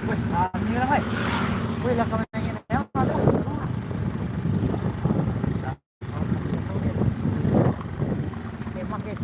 Wih, alhamdulillah, hai. Wih, lah kami nanya ya, aduh. Oke, pakai.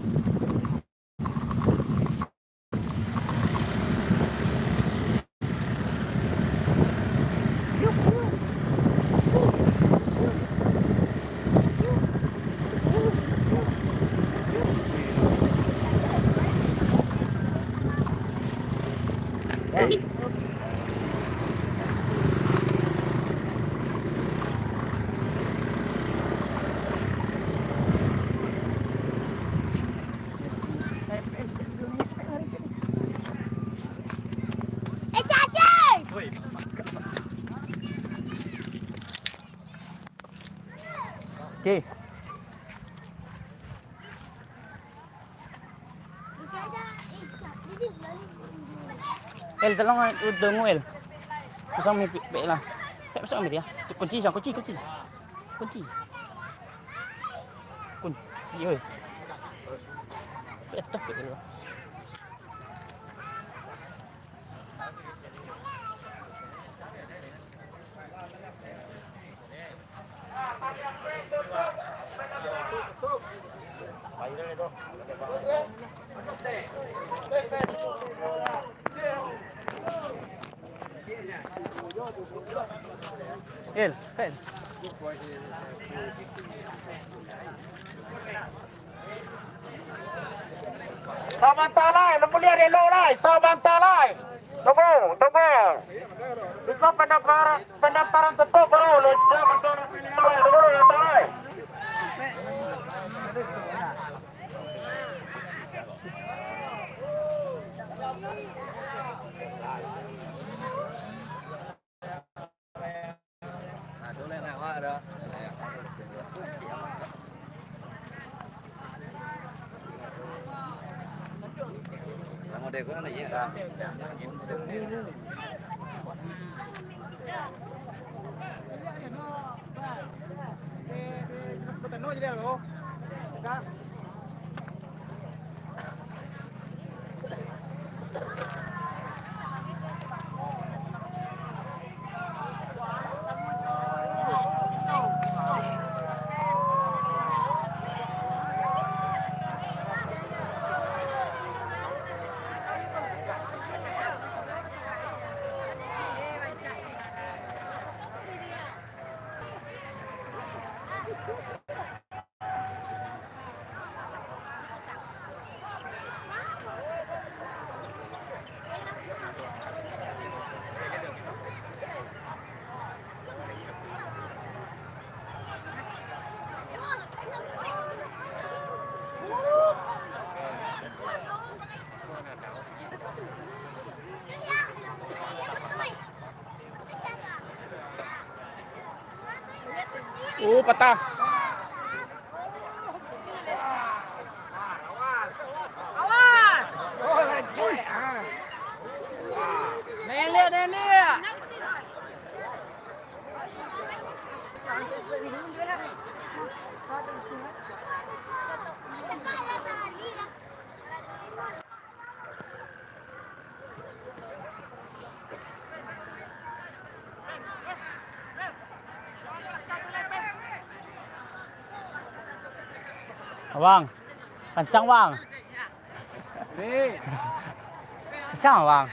Oke. El, tolong udah nguel. Pasang mi lah. Pasang mi dia. Kunci, kunci. Kunci. Kunci, oi. Betul betul. El. Samantalay, namulian ni Lolay, samantalay. Tunggu. Ikaw pendaparan tetap bro, lo sudah bersuara pilihan, tunggu ya talay. Để có này ra. Patah. Nelia. Bang, kencang bang. Bisa nggak bang?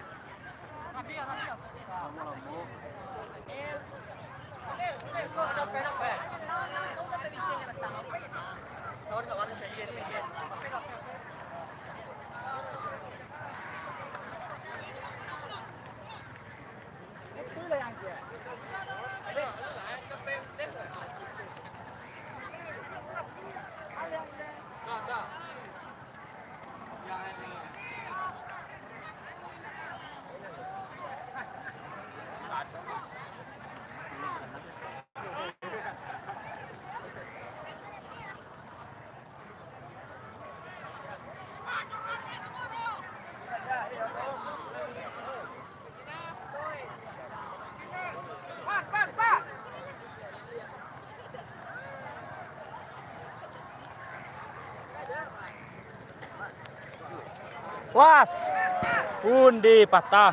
Was, undi patah.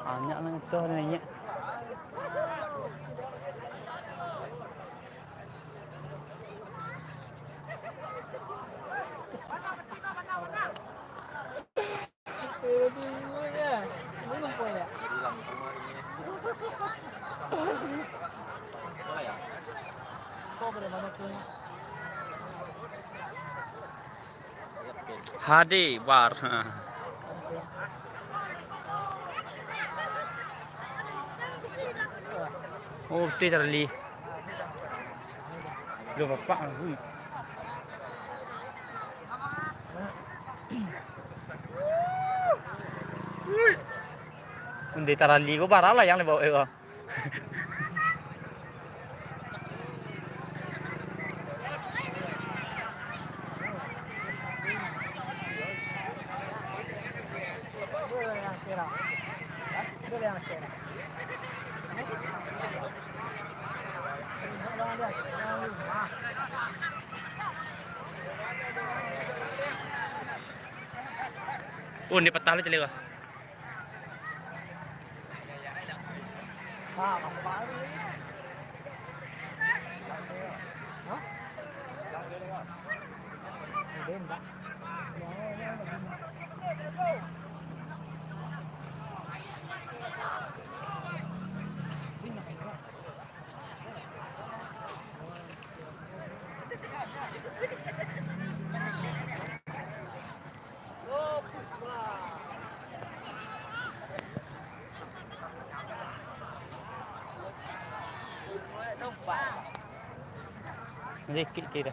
Banyak lah itu nanya. HD War. Oh, itu terli. Lu bapak hui. Undi terli ko bara lah yang dibawa itu. Undi patah lu चलेगा. Dikit kira.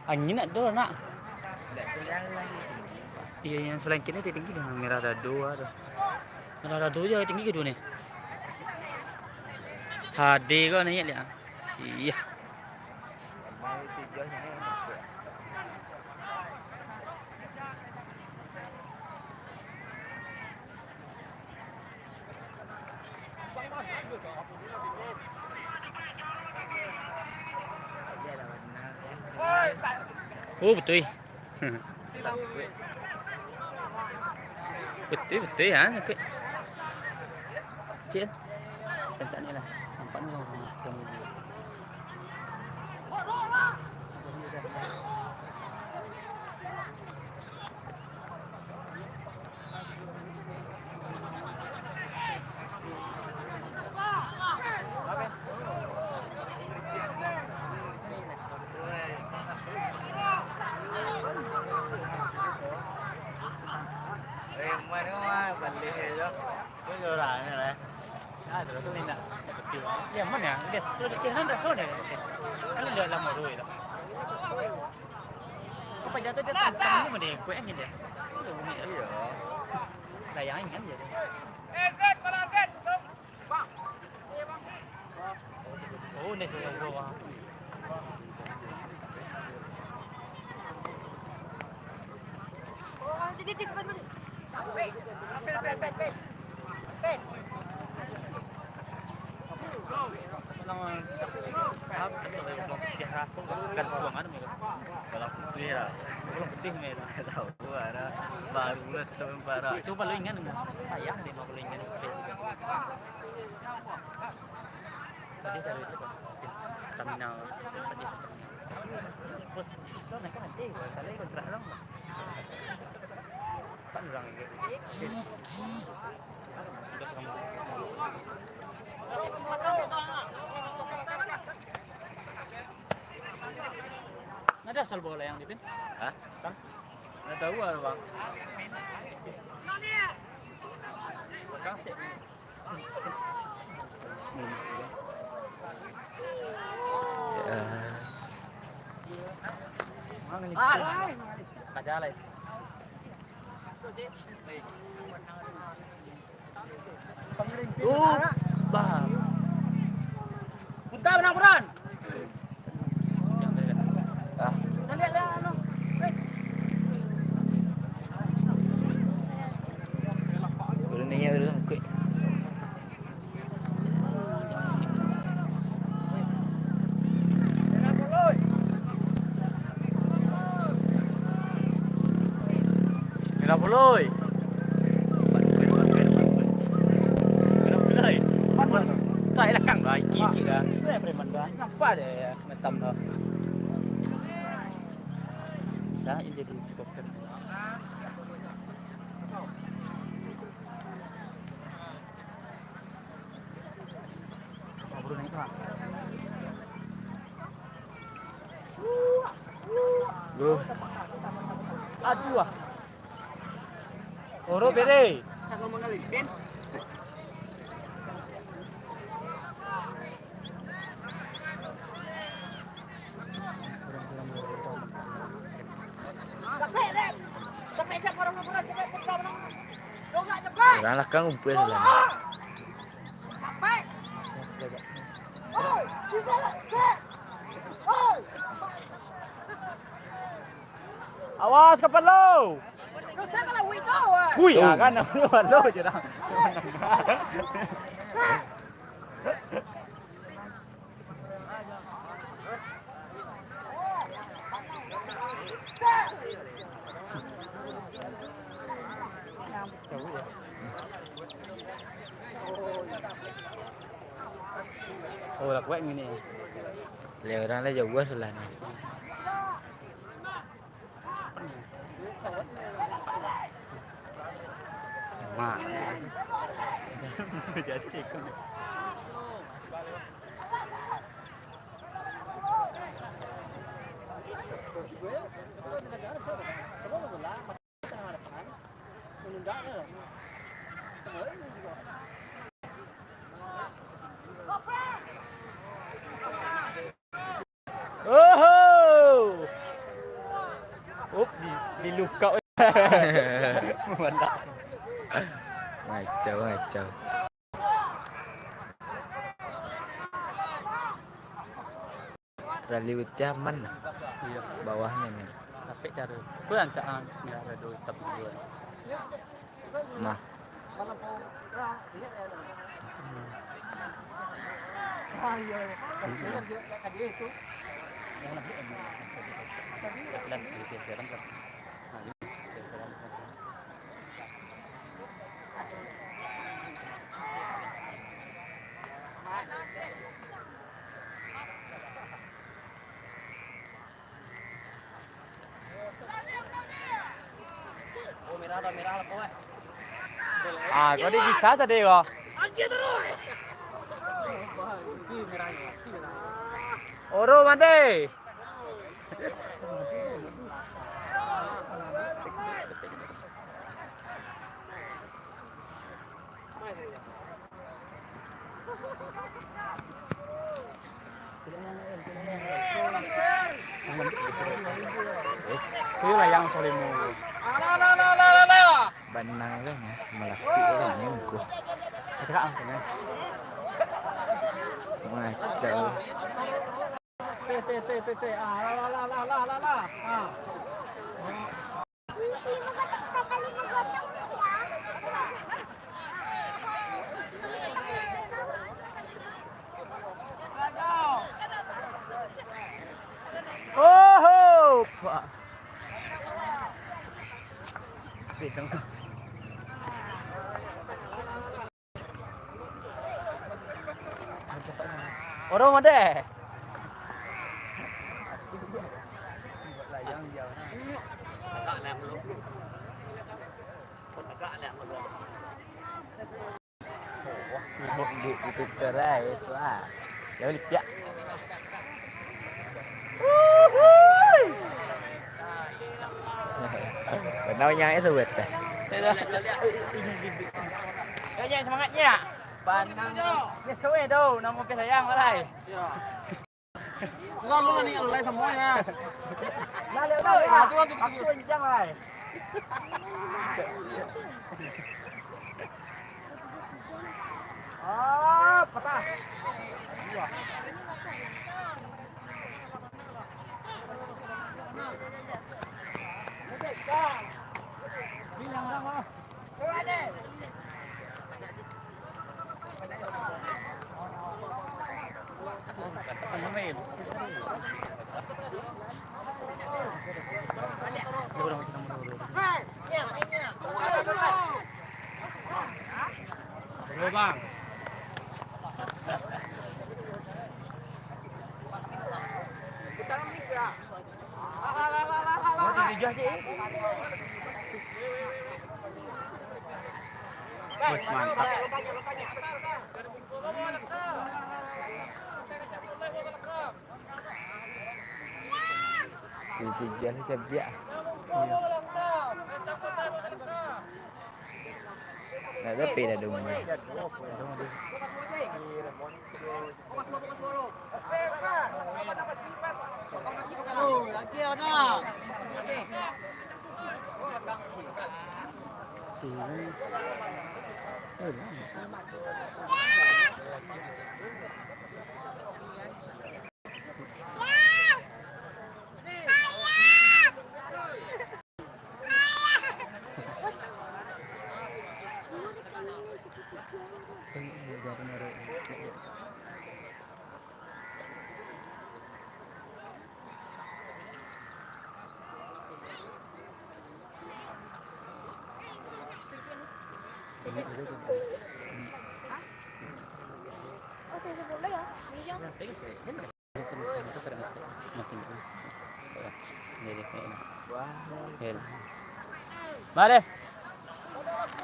Angin ada nak. Iya yang selain kini tinggi dah. Merah dadu ada. Merah dadu je tinggi ke dua ni. HD kau ni lihat. Iya. Oh betul. Betul ya. Kecil. Cacat ni lah. Nampak ni orang semua. Ya mana? Dia kan dah sore. Kan dah lama dulu dah. Kau pajak tu dia tak ni mana? Kau yang ni dia. Iya. Sayang kan dia. Zed, para Zed. Bang. Oh, ni sudah gua. Oh, titik pas mana? Pen. Belum putih merah. Tahu ada baru lah tahun baru. Itu paling ingat ayah dia mau paling ingat. Tadi cari itu terminal tadi. Bos, so nak kan nanti kalau kontrak lang. Kan orang gitu. Ada asal bola yang dipin? Hah? Asal? Nggak tahu lah bang. Makasih. Kajalay. Bang. Punta na kuran. Kenapa loy? Kenapa loy? Tại là cẳng rồi, kia chị là cái này mình đoán apa deh ngetam loh. Bisa ini jadi cukup kan. Ngobrol naik lah. Aduh. Oro bere. Tak ngomong kali, Ben. Orang lakang umpul lah. Awas kapal lo. Wih, Oh. kan kapal lo je dah. Oh, là quét như này. Leo orang lah jauh selah ni. Mak. Jadi kan. Oh. Up di luka. Mantap. Ngacau. Rally Witya aman lah. Iya. Bawahnya ni. Tapi cara tu yang cak ni ada dua tapi dua. Mah. Dan siaran kan. Merah lah kau. Ah, kau ni bisa saja kau. Oro mande. Itu lah yang solimu. Banang kan ya. Melati orang ni muka. Cakap apa ni? Ngacau. Oh, Pak. Bintang. Orang mana? Layang jauh. Agak lem lu. Agak lem lu. Wah, itu cerai itu ah. Jauh licak. Benar yang itu sebut dah. Kayaknya semangatnya. Panang. Ya suwe tu, nama ke sayang malai. Lalu ni alai semuanya. Nah, lihat tu. Aku kencang lai. Ah, patah. bang. Wih, mantap. Ditijan cepet. Nah, tapi dah dulu. Lagi ada. Mari.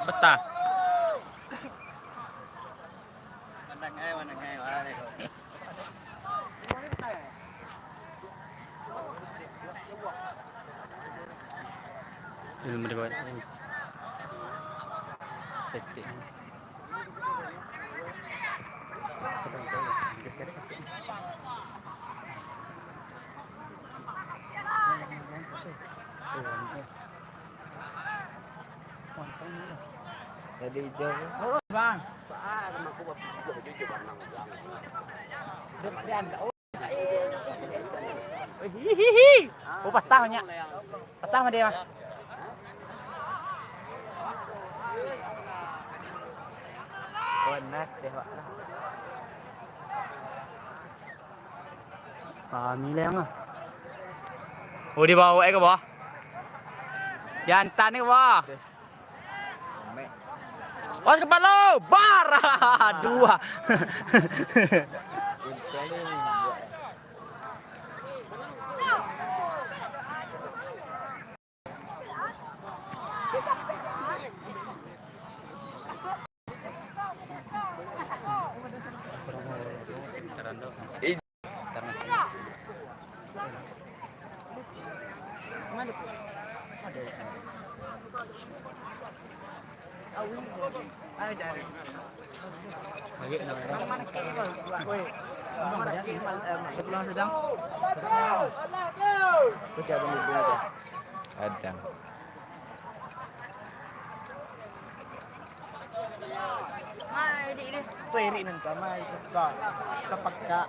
Betah. Ilmu dekat. Setting. Jadi hijau. Oh, bang. Hihihi. Oh, patah banyak. Patah sama dia, Mas. Warna tewak lah. Kami lang ah. Oh, di bawah ke bawah. Jantan ni ke bawah. Was kepala, bar. Dua. Ada. Tuiri nang kamay ka. Kapag ka.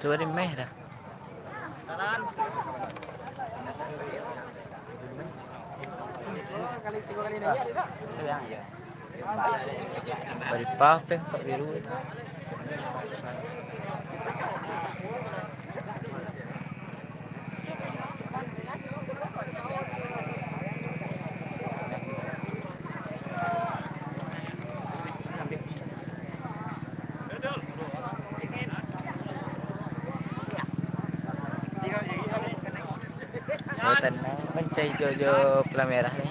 Coba di meh dah. Bari papeng Pak Biru. Buatan mencai jojo pela merah ni.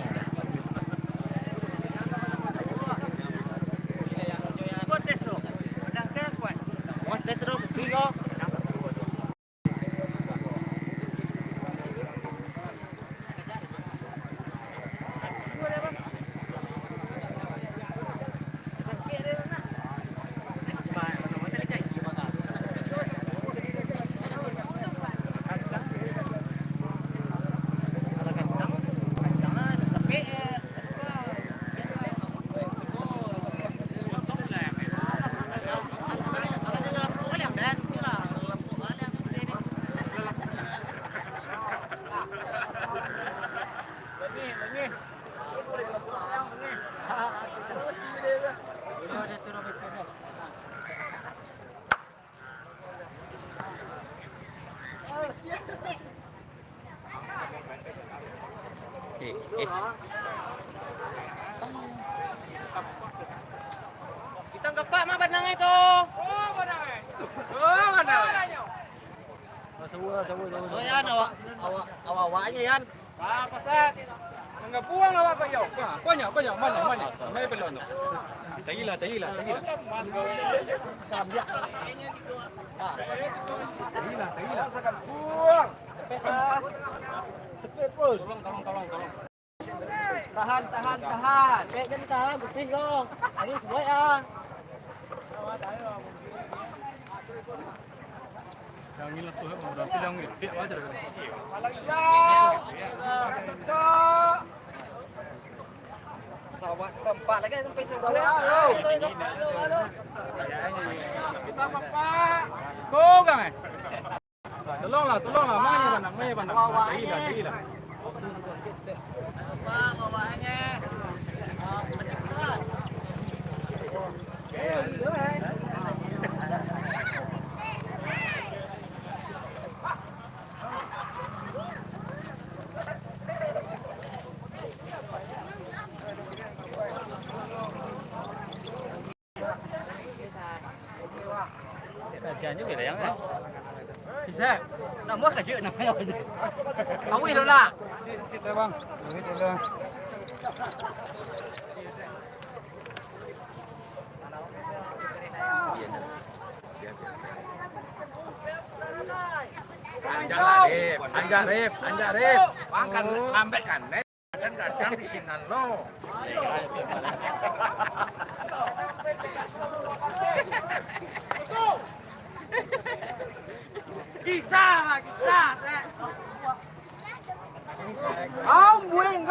Kita kepak mah benang itu. Oh, benang. Oh, benang. Oh, yan awak-awaknya yan. Apa Pak? Enggak puang awak kau yo. Banyak mana. Mai belon. Tagila. Tagila. Buang. Cepet pul. Tolong. Tahan. Cek jangan tahan, bersih dong. Ini sesuai ah. Yang ini langsung udah bilang gede aja dah. Sawat tempat lagi sampai coba. Kita Pak. Kau kan? Tolonglah. Mai mana. Tagila. Bang, awaknya. Kerjaan juga dah yang ni. Bisa. Nama kerja namanya. Kamu itu lah. Kita bang. Duit dulu. Anjarip. Makan ambek kan. Dan kadang di sini lo. Kisah. Không buồn.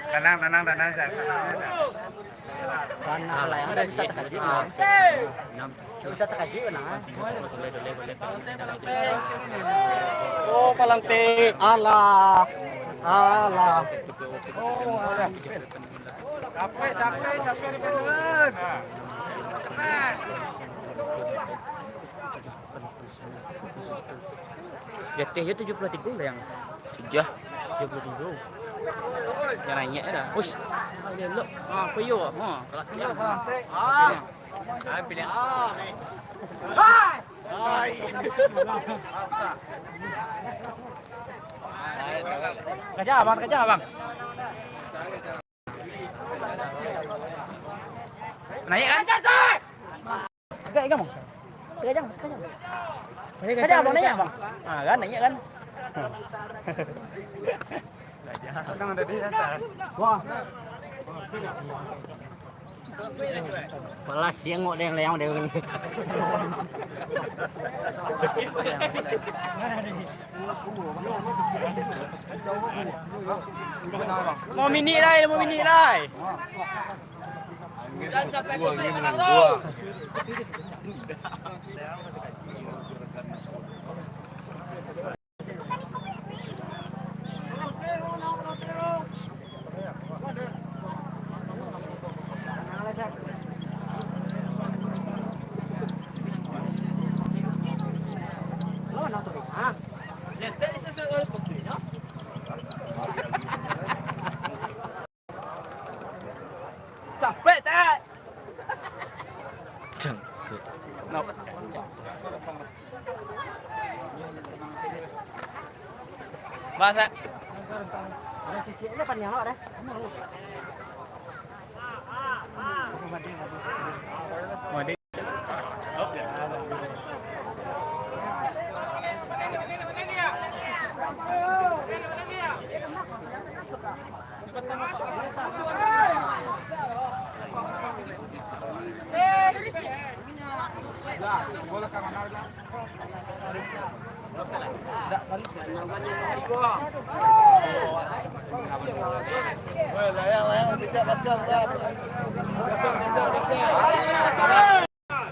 Tenang. Sana lah yang ada bisa terkaji. Bisa terkaji mana? Oh, palantik. Allah. Oh, ada. Capek di beneran. Jatihnya 73 lah yang. Sejah. 73. Yang naiknya dah. Ush. Dia lo. Apa yo? Kelas dia. Ambil ya. Kerja abang. Naik kan? Agak kamu. Kerja. Kerja abang naik abang. Kan naik kan? Sekarang ada di atas. Wah. Malah siang ngok yang leong deh. Mau mini lah, mau mini lah. Dan sampai ke sini menang tuh. Capek tak? Bahasa. Ciciknya panjang loh deh.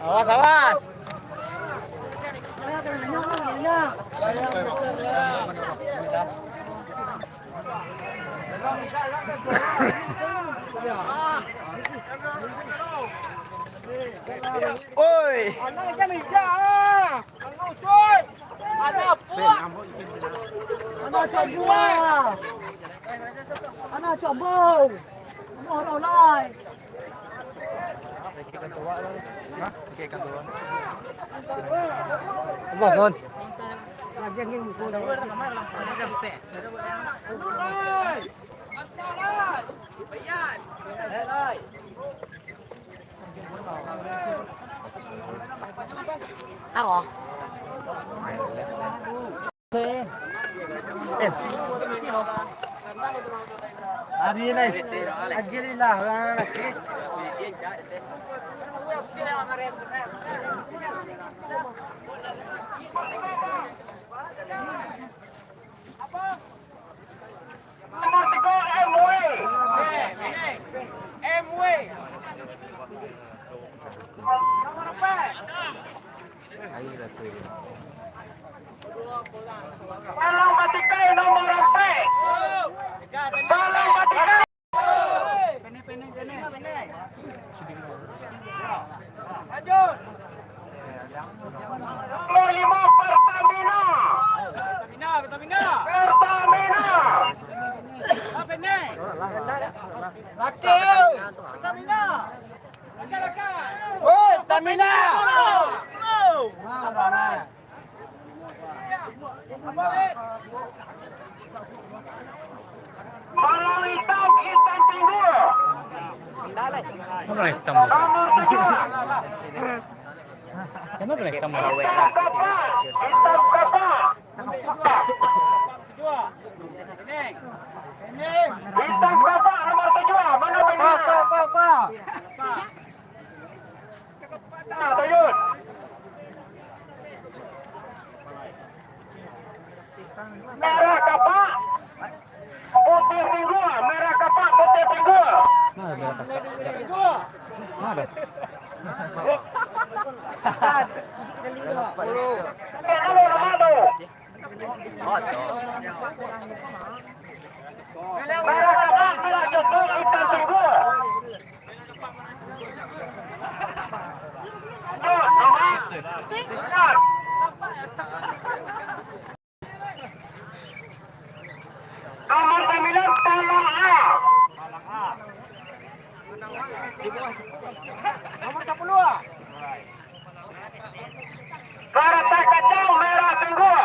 Awas, awas. Oi. Anak jam hijau ah. Anak cuy. Anak puak. Anak coba. Anak coba. Mau rolai. Apa kon? Lagi ngin ko daw. Ada bupe. Rolai. Antalan. Bayan. Rolai. Ako. Abi na. Agili na. Wala na si. Nomor 3 MW. Nomor 4. Palang Batikai nomor 4. Palang Batikai. Lanjut. Nomor 5 Pertamina. Pertamina. Laki. Oh, Tamina. Palang hitam Intan Tinggul. Apa lagi hitam? Nomor 7. Apa lagi hitam? Hitam kapal. Hitam kapal. Hitam kapal nomor 7. Mana benar? Kok. Nah, Tuyun. Merah kapak. Putih Tinggul. Merah kapak putih Tinggul. Ada. Halo Ramado. Merah kapak merah jempol Intan Tinggul. Benar. Nomor 9 Palang A. Nomor 10. Karata kacang merah Tinggul.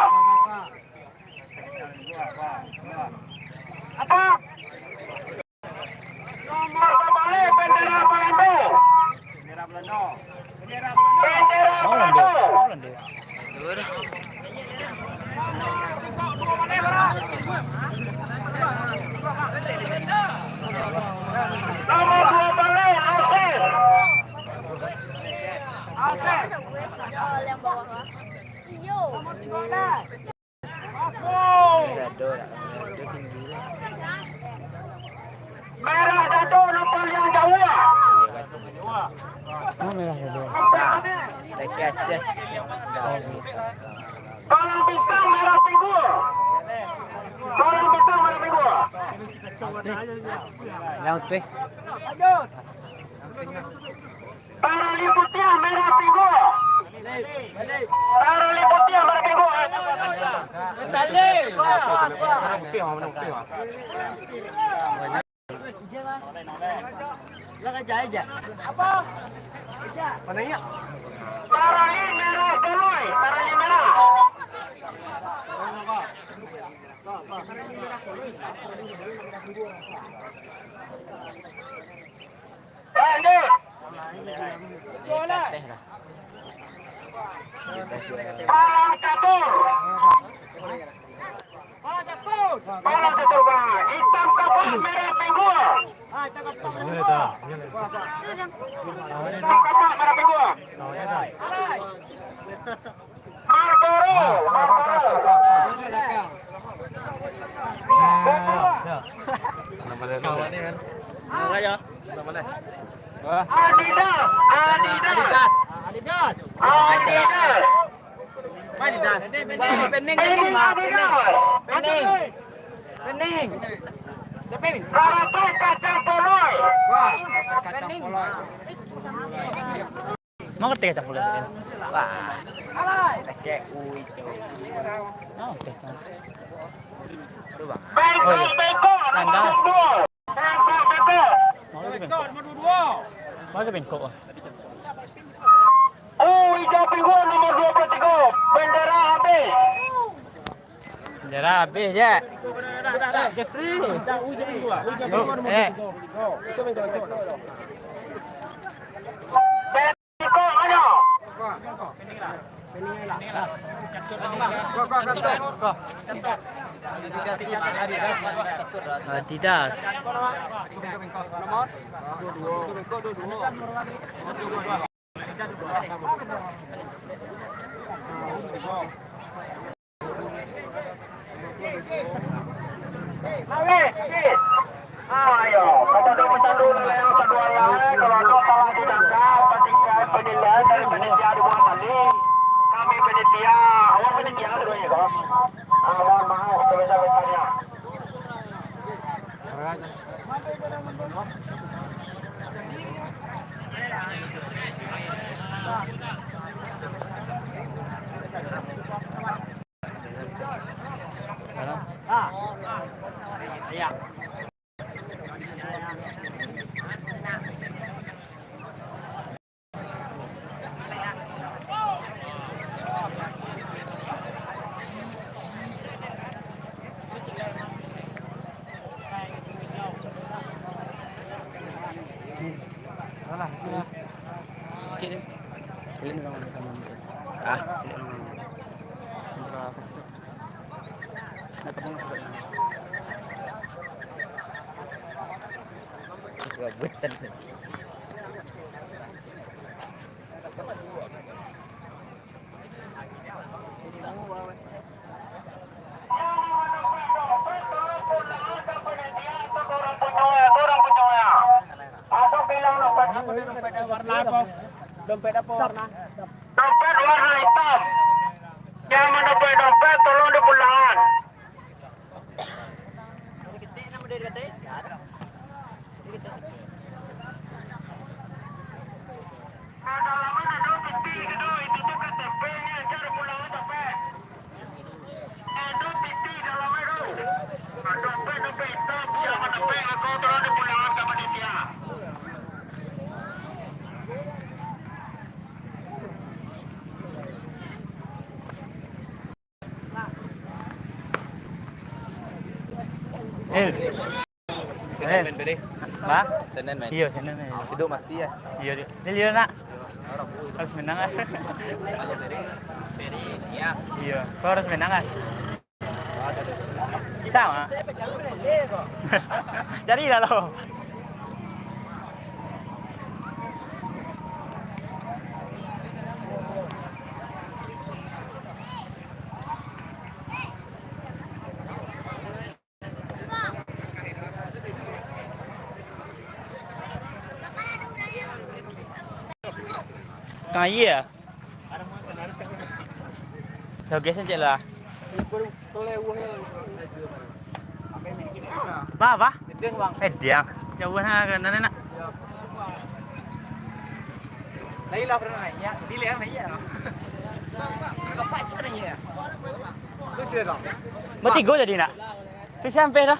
Apa? Nomor kembali bendera Belanda. Bendera Belanda. Nomor 2 Balai Arsis. yang bawah lah. Iyo. Dado lah. Dia tinggi. Merah dado nomor yang jauh. Oh, merah dado. Lagi aja. Kolam pisang merah minggu. Kolam pisang merah minggu. Laut pe. Para liputnya merah minggu. Para liputnya merah minggu. Parali merah galoi, parali merah. Lanjut. Teh lah. Palang catur. Palang catur bang. Hitam kapal merah minggu. Hitam kapal merah minggu. Marlboro. Adidas. Karate kacang poloi. Mau ngerti kacang polong? Wah. Kayak uwi tu. Oh, kacang. Tu bang. Bengkok. Anda. Bengkok. Mau ke bengkok? Mau ke bengkok? Hijau minggu nomor 23. Bendera habis. Bendera habis je. Jeffrey. Bengkok mana? Adidas. Ayo, kita dulu yang kedua ya. Kalau ada salah ditangkap, pastikan penilaian dari panitia dibuat tadi. Kami panitia, awak panitia semuanya kok. Mohon maaf sebesar-besarnya. Iya. Betul. Dompet apa warna? Dompet warna hitam. Yang mana dompet tolong dipulangkan. Senin beri. Ba? Senin main. Iya, Senin. Hidup mati ya. Iya, dia nak. Harus menang ah. Beri siap. Iya, kau harus menang ah. Bisa ah. Cari dah lo. Kaya. Sao geser je lah. Apa? Diang. Jauh na nak. Lấy lo cái này nhá, đi lén lấy vậy. Có phải chứ cái này nhỉ? Tôi chưa rõ. Bertiga jadi nak. Tu sampai dah.